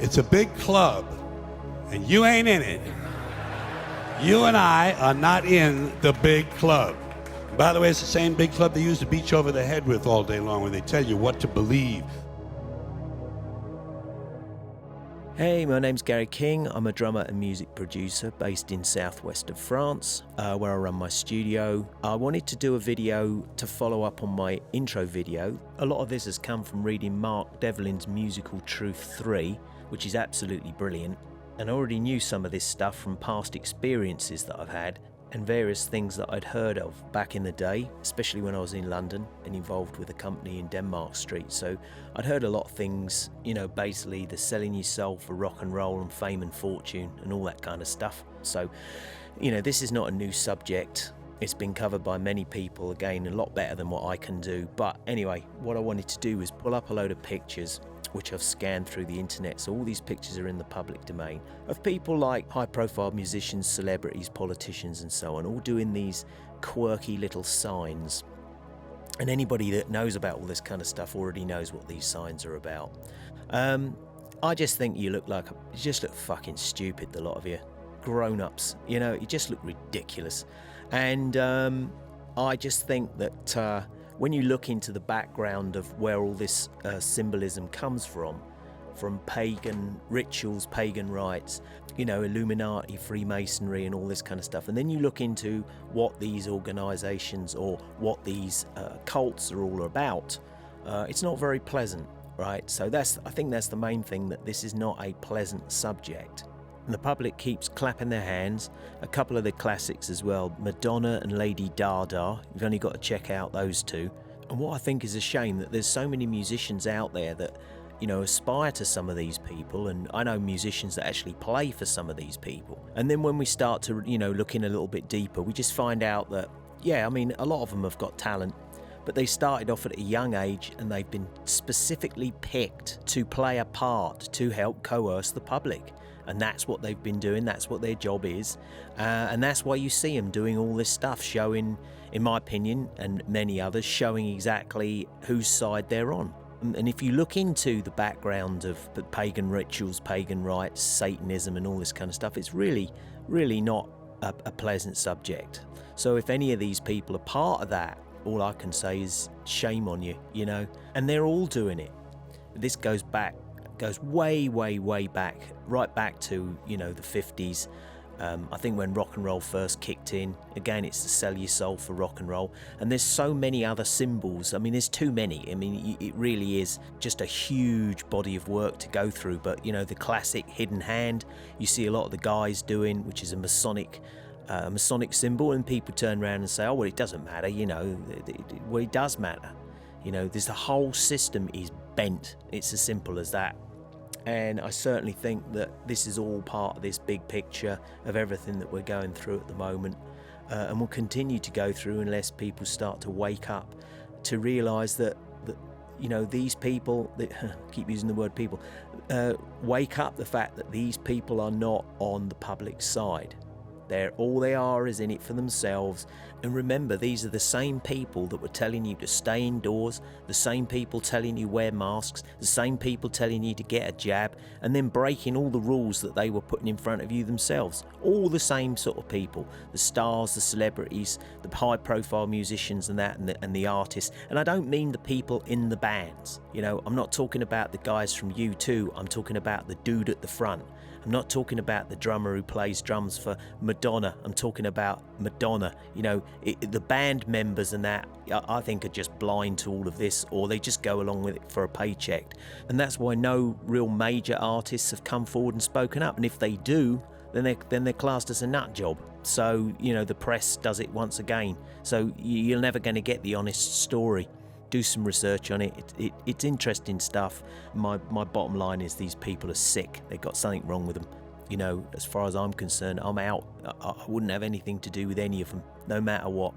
It's a big club, and you ain't in it. You and I are not in the big club. By the way, it's the same big club they use to beat you over the head with all day long when they tell you what to believe. Hey, my name's Gary King. I'm a drummer and music producer based in southwest of France, where I run my studio. I wanted to do a video to follow up on my intro video. A lot of this has come from reading Mark Devlin's musical Truth 3, which is absolutely brilliant. And I already knew some of this stuff from past experiences that I've had and various things that I'd heard of back in the day, especially when I was in London and involved with a company in Denmark Street. So I'd heard a lot of things, basically the selling your soul for rock and roll and fame and fortune and all that kind of stuff. So, this is not a new subject. It's been covered by many people, again, a lot better than what I can do. But anyway, what I wanted to do was pull up a load of pictures which I've scanned through the internet, so all these pictures are in the public domain, of people like high-profile musicians, celebrities, politicians and so on, all doing these quirky little signs. And anybody that knows about all this kind of stuff already knows what these signs are about. I just think you just look fucking stupid, the lot of you. Grown-ups, you just look ridiculous. And I just think that when you look into the background of where all this symbolism comes from pagan rituals, pagan rites, Illuminati, Freemasonry and all this kind of stuff, and then you look into what these organisations or what these cults are all about, it's not very pleasant, right? So I think that's the main thing, that this is not a pleasant subject. And the public keeps clapping their hands. A couple of the classics as well, Madonna and Lady Dada. You've only got to check out those two. And what I think is a shame, that there's so many musicians out there that, aspire to some of these people. And I know musicians that actually play for some of these people. And then when we start to, look in a little bit deeper, we just find out that, a lot of them have got talent, but they started off at a young age and they've been specifically picked to play a part to help coerce the public. And that's what they've been doing, that's what their job is. And that's why you see them doing all this stuff, showing, in my opinion, and many others, showing exactly whose side they're on. And if you look into the background of pagan rituals, pagan rites, Satanism and all this kind of stuff, it's really, really not a pleasant subject. So if any of these people are part of that, all I can say is shame on you, And they're all doing it. This goes way, way, way back, right back to, the 50s. I think when rock and roll first kicked in, again, it's to sell your soul for rock and roll. And there's so many other symbols. There's too many. It really is just a huge body of work to go through. But, the classic hidden hand, you see a lot of the guys doing, which is a Masonic symbol, and people turn around and say, oh, well, it doesn't matter, well, it does matter. The whole system is bent. It's as simple as that. And I certainly think that this is all part of this big picture of everything that we're going through at the moment, and will continue to go through unless people start to wake up to realise that these people, keep using the word people, wake up the fact that these people are not on the public side. All they are is in it for themselves. And remember, these are the same people that were telling you to stay indoors, the same people telling you wear masks, the same people telling you to get a jab, and then breaking all the rules that they were putting in front of you themselves. All the same sort of people, the stars, the celebrities, the high-profile musicians and that, and the artists. And I don't mean the people in the bands. I'm not talking about the guys from U2. I'm talking about the dude at the front. I'm not talking about the drummer who plays drums for Madonna. I'm talking about Madonna. The band members and that, I think, are just blind to all of this, or they just go along with it for a paycheck. And that's why no real major artists have come forward and spoken up. And if they do, then they're classed as a nut job. So, the press does it once again. So you're never going to get the honest story. Do some research on it. It's interesting stuff. My bottom line is these people are sick. They've got something wrong with them. As far as I'm concerned, I'm out. I wouldn't have anything to do with any of them, no matter what.